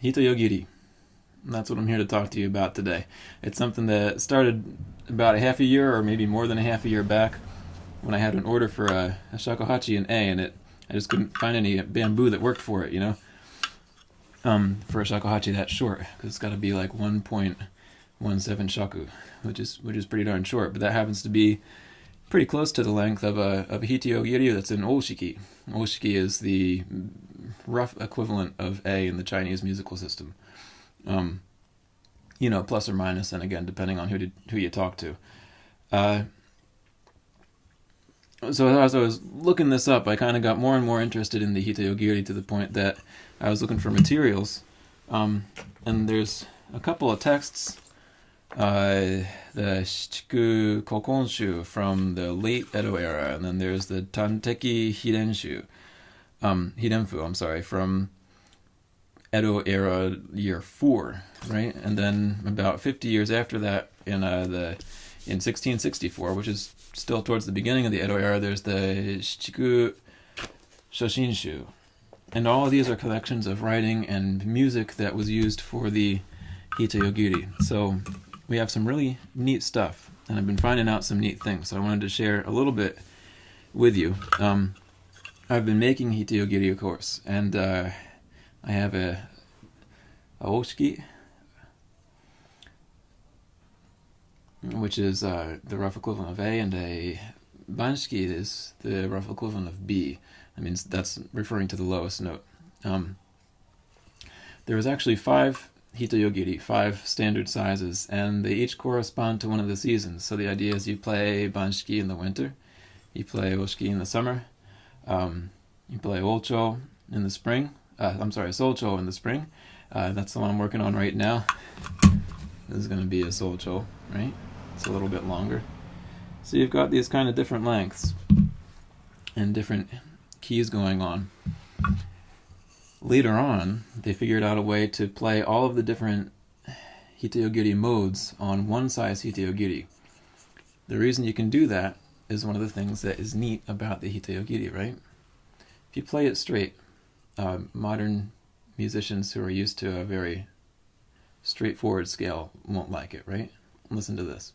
Hitoyogiri. That's what I'm here to talk to you about today. It's something that started about a half a year, or maybe more than a half a year back, when I had an order for a shakuhachi in A, and I just couldn't find any bamboo that worked for it, for a shakuhachi that short, because it's got to be like 1.17 shaku, which is pretty darn short. But that happens to be pretty close to the length of a Hitoyogiri that's in Oshiki. Oshiki is the rough equivalent of A in the Chinese musical system. Plus or minus, and again, depending on who you talk to. So as I was looking this up, I kind of got more and more interested in the Hitoyogiri to the point that I was looking for materials. And there's a couple of texts. The Shichiku Kokonshu from the late Edo era, and then there's the Tanteki Hidenfu, from Edo era year 4, right? And then about 50 years after that, in 1664, which is still towards the beginning of the Edo era, there's the Shichiku Shoshinshu. And all of these are collections of writing and music that was used for the Hitoyogiri. So we have some really neat stuff, and I've been finding out some neat things, so I wanted to share a little bit with you. I've been making Hitoyogiri, of course, and I have a oshiki, which is the rough equivalent of A, and a banshiki is the rough equivalent of B. I mean, that's referring to the lowest note. There was actually 5 Hitoyogiri, 5 standard sizes, and they each correspond to one of the seasons. So the idea is you play banshiki in the winter, you play oshiki in the summer, you play ocho in the spring, Solcho in the spring. That's the one I'm working on right now. This is going to be a Solcho, right? It's a little bit longer. So you've got these kind of different lengths and different keys going on. Later on, they figured out a way to play all of the different Hitoyogiri modes on one size Hitoyogiri. The reason you can do that is one of the things that is neat about the Hitoyogiri, right? If you play it straight, modern musicians who are used to a very straightforward scale won't like it, right? Listen to this.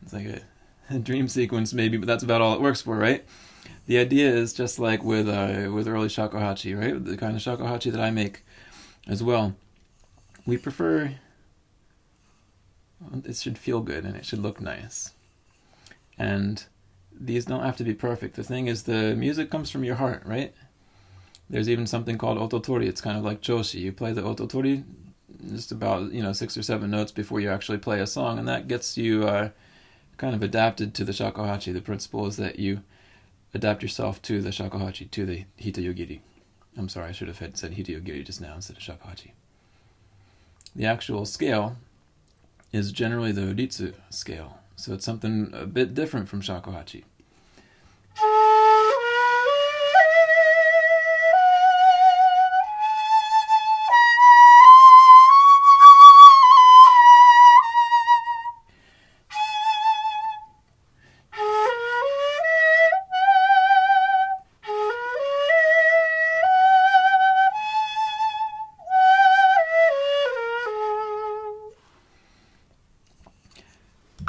It's like a dream sequence maybe, but that's about all it works for, right? The idea is just like with early shakuhachi, right? The kind of shakuhachi that I make as well. We prefer, it should feel good and it should look nice. And these don't have to be perfect. The thing is, the music comes from your heart, right? There's even something called ototori. It's kind of like choshi. You play the ototori just about 6 or 7 notes before you actually play a song, and that gets you kind of adapted to the shakuhachi. The principle is that you adapt yourself to the shakuhachi, to the Hitoyogiri. I'm sorry, I should have said Hitoyogiri just now instead of shakuhachi. The actual scale is generally the uritsu scale, so it's something a bit different from shakuhachi.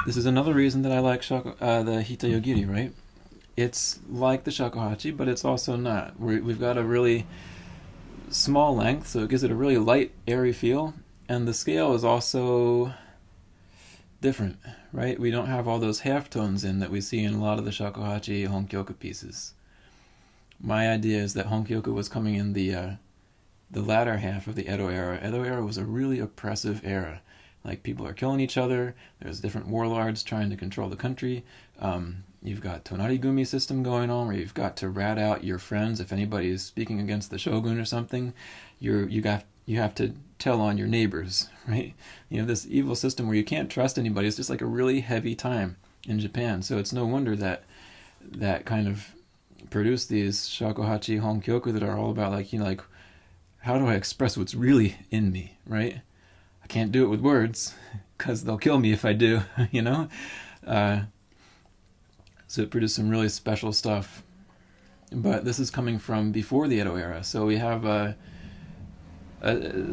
This is another reason that I like the Hitoyogiri, right? It's like the shakuhachi, but it's also not. We've got a really small length, so it gives it a really light, airy feel, and the scale is also different, right? We don't have all those half tones in that we see in a lot of the shakuhachi honkyoku pieces. My idea is that honkyoku was coming in the latter half of the Edo era. Edo era was a really oppressive era. Like, people are killing each other, there's different warlords trying to control the country, you've got tonarigumi system going on, where you've got to rat out your friends if anybody is speaking against the shogun or something. You have to tell on your neighbors, right? This evil system where you can't trust anybody. It's just like a really heavy time in Japan, so it's no wonder that kind of produced these shakuhachi honkyoku that are all about like how do I express what's really in me, right? Can't do it with words because they'll kill me if I do, Uh, so it produced some really special stuff. But this is coming from before the Edo era, so we have a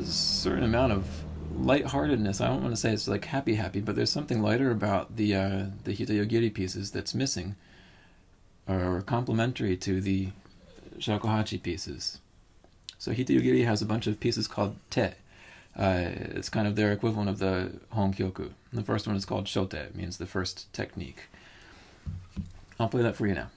certain amount of lightheartedness. I don't want to say it's like happy, but there's something lighter about the Hitoyogiri pieces that's missing, or complementary to the Shakuhachi pieces. So Hitoyogiri has a bunch of pieces called te. It's kind of their equivalent of the Hon-kyoku. The first one is called shote. It means the first technique. I'll play that for you now.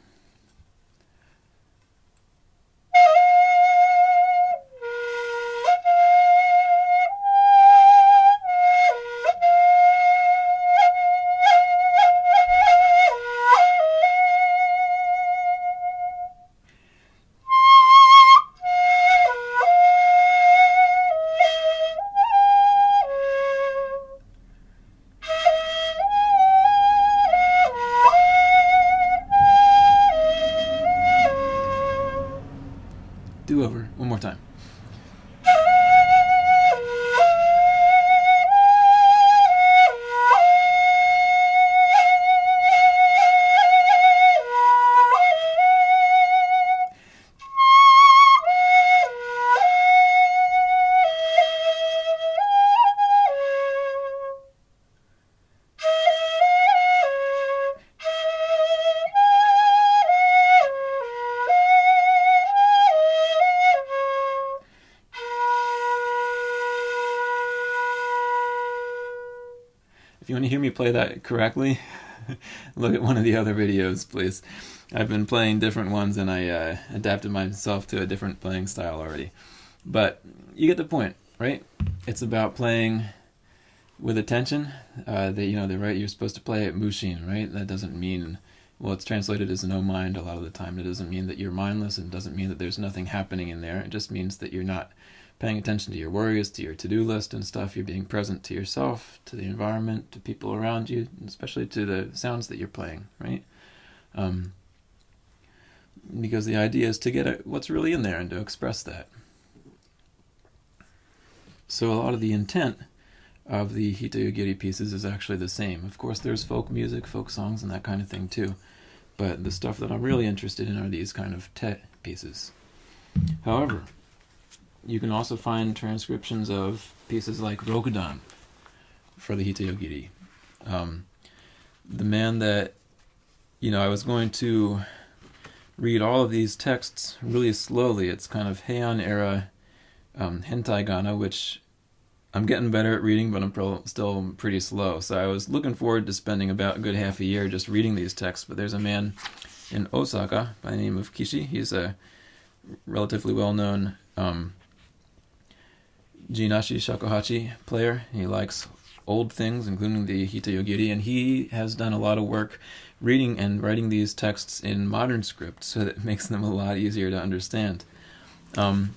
Do over. One more time. If you want to hear me play that correctly, look at one of the other videos, please. I've been playing different ones, and I adapted myself to a different playing style already. But you get the point, right? It's about playing with attention. You're supposed to play it mushin, right? That doesn't mean, well, it's translated as no mind a lot of the time. It doesn't mean that you're mindless, and it doesn't mean that there's nothing happening in there. It just means that you're not paying attention to your worries, to your to-do list and stuff. You're being present to yourself, to the environment, to people around you, especially to the sounds that you're playing, right? Because the idea is to get at what's really in there and to express that. So a lot of the intent of the Hitoyogiri pieces is actually the same. Of course, there's folk music, folk songs, and that kind of thing too. But the stuff that I'm really interested in are these kind of te pieces. However, you can also find transcriptions of pieces like Rokudan for the Hitoyogiri. The man that, I was going to read all of these texts really slowly. It's kind of Heian era hentai gana, which I'm getting better at reading, but I'm still pretty slow. So I was looking forward to spending about a good half a year just reading these texts. But there's a man in Osaka by the name of Kishi. He's a relatively well-known Jinashi Shakuhachi player. He likes old things, including the Hitoyogiri, and he has done a lot of work reading and writing these texts in modern script, so that it makes them a lot easier to understand. And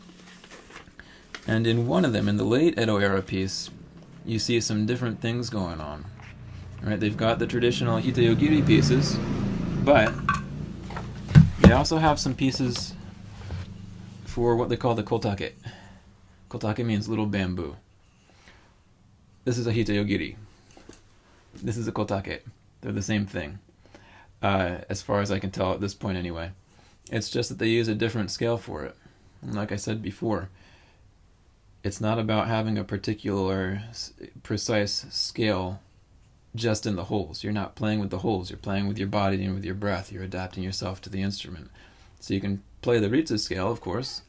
in one of them, in the late Edo era piece, you see some different things going on. Right? They've got the traditional Hitoyogiri pieces, but they also have some pieces for what they call the kotake. Kotake means little bamboo. This is a Hitoyogiri. This is a kotake. They're the same thing, as far as I can tell at this point anyway. It's just that they use a different scale for it. And like I said before, it's not about having a particular precise scale just in the holes. You're not playing with the holes. You're playing with your body and with your breath. You're adapting yourself to the instrument. So you can play the Ritsu scale, of course.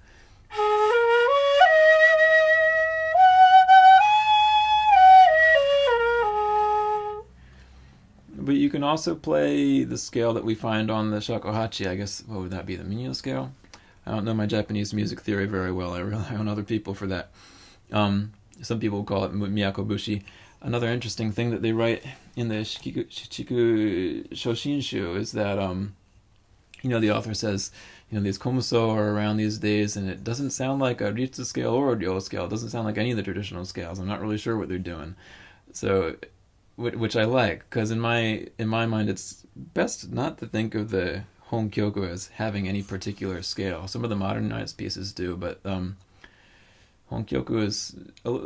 But you can also play the scale that we find on the Shakuhachi. I guess, what would that be, the Minyo scale? I don't know my Japanese music theory very well. I rely on other people for that. Some people call it Miyakobushi. Another interesting thing that they write in the Shichiku Shoshinshu is that, the author says, these komuso are around these days, and it doesn't sound like a Ritsu scale or a Ryo scale. It doesn't sound like any of the traditional scales. I'm not really sure what they're doing. So, which I like, because in my mind, it's best not to think of the Hon-kyoku as having any particular scale. Some of the modernized pieces do, but Hon-kyoku is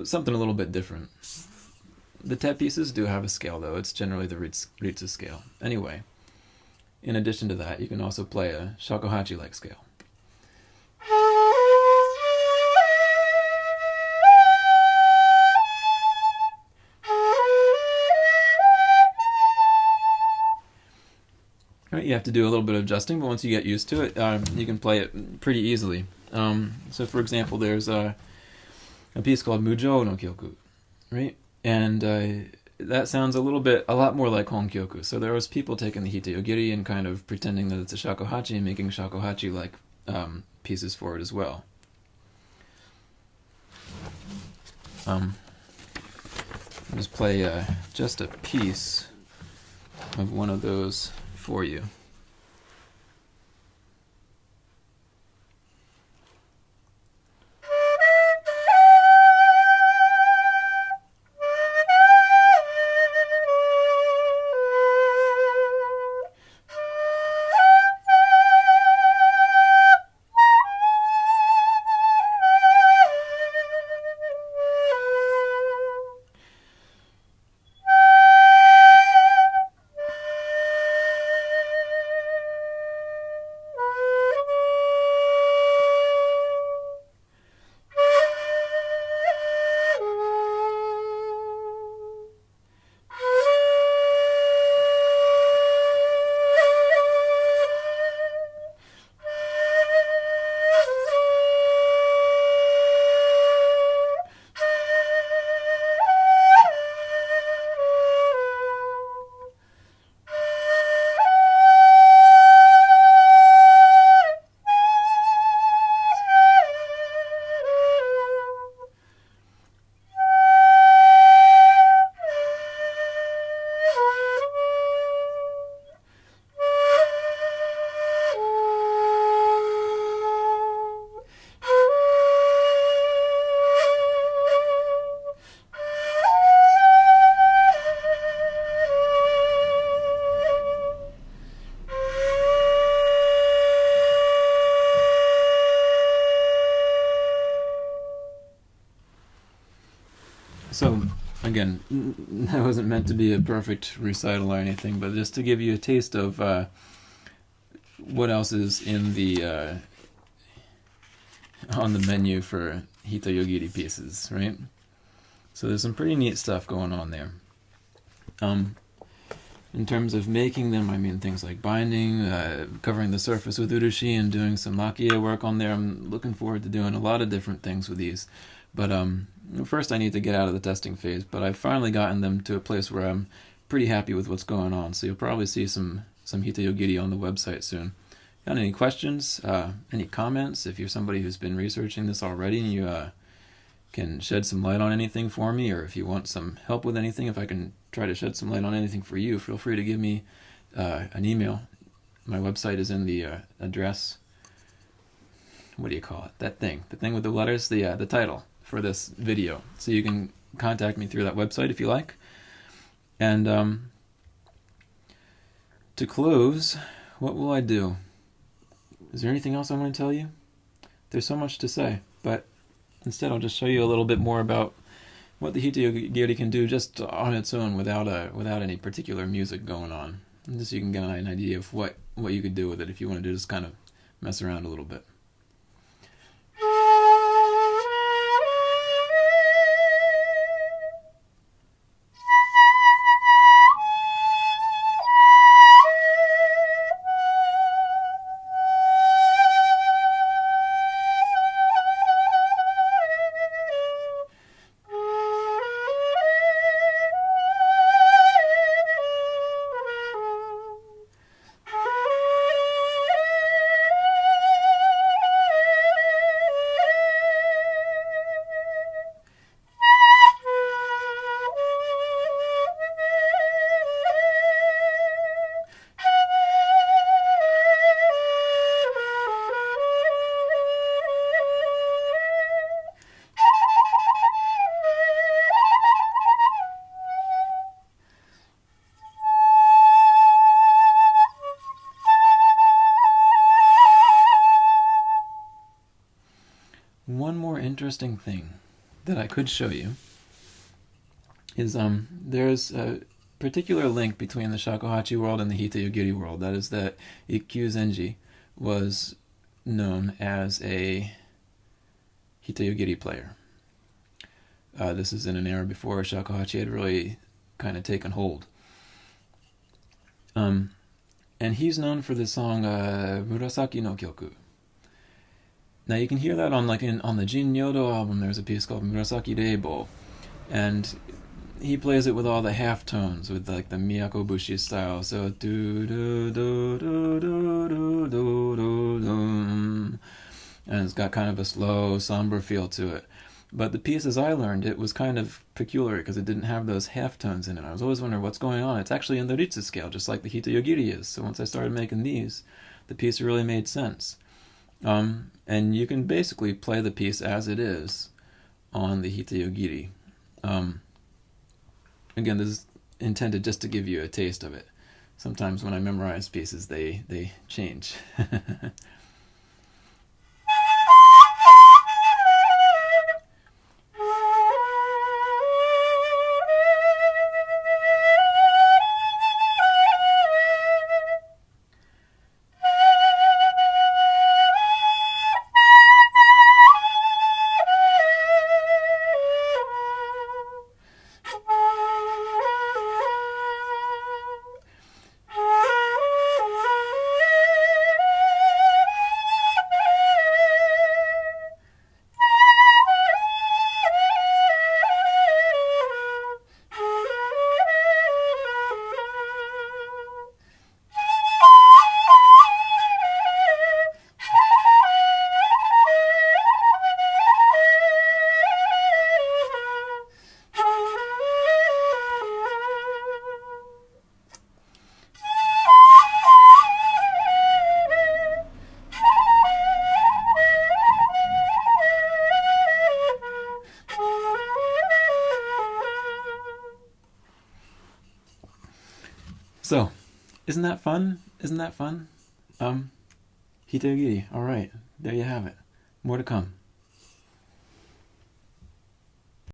something a little bit different. The tet pieces do have a scale, though. It's generally the Ritsu scale. Anyway, in addition to that, you can also play a Shakuhachi-like scale. Right, you have to do a little bit of adjusting, but once you get used to it, you can play it pretty easily. So, for example, there's a piece called Mujo no Kyoku, right? And that sounds a lot more like Honkyoku. So there was people taking the Hitoyogiri and kind of pretending that it's a shakuhachi and making shakuhachi-like pieces for it as well. I'll just play just a piece of one of those for you. So, again, that wasn't meant to be a perfect recital or anything, but just to give you a taste of what else is in the on the menu for Hitoyogiri pieces, right? So there's some pretty neat stuff going on there. In terms of making them, I mean things like binding, covering the surface with urushi, and doing some makie work on there. I'm looking forward to doing a lot of different things with these. But first I need to get out of the testing phase, but I've finally gotten them to a place where I'm pretty happy with what's going on. So you'll probably see some Hitoyogiri on the website soon. Got any questions? Any comments? If you're somebody who's been researching this already and you can shed some light on anything for me, or if you want some help with anything, if I can try to shed some light on anything for you, feel free to give me an email. My website is in the address. What do you call it? That thing. The thing with the letters, the title for this video. So you can contact me through that website if you like. And to close, what will I do? Is there anything else I want to tell you? There's so much to say, but instead I'll just show you a little bit more about what the Hitoyogiri can do just on its own without any particular music going on. And just so you can get an idea of what you could do with it if you want to just kind of mess around a little bit. One more interesting thing that I could show you is there's a particular link between the Shakuhachi world and the Hitoyogiri world. That is that Ikkyu Zenji was known as a Hitoyogiri player. This is in an era before Shakuhachi had really kind of taken hold. And he's known for the song Murasaki no Kyoku. Now you can hear that on on the Jin Yodo album. There's a piece called Murasaki Reibo, and he plays it with all the half tones, with like the Miyako Bushi style. So do do do do do do do do do, and it's got kind of a slow, somber feel to it. But the piece, as I learned, it was kind of peculiar because it didn't have those half tones in it. I was always wondering what's going on. It's actually in the Ritsu scale, just like the Hitoyogiri is. So once I started making these, the piece really made sense. And you can basically play the piece as it is on the Hitoyogiri. Again, this is intended just to give you a taste of it. Sometimes when I memorize pieces, they change. So, isn't that fun? Isn't that fun? Hitoyogiri. All right, there you have it. More to come.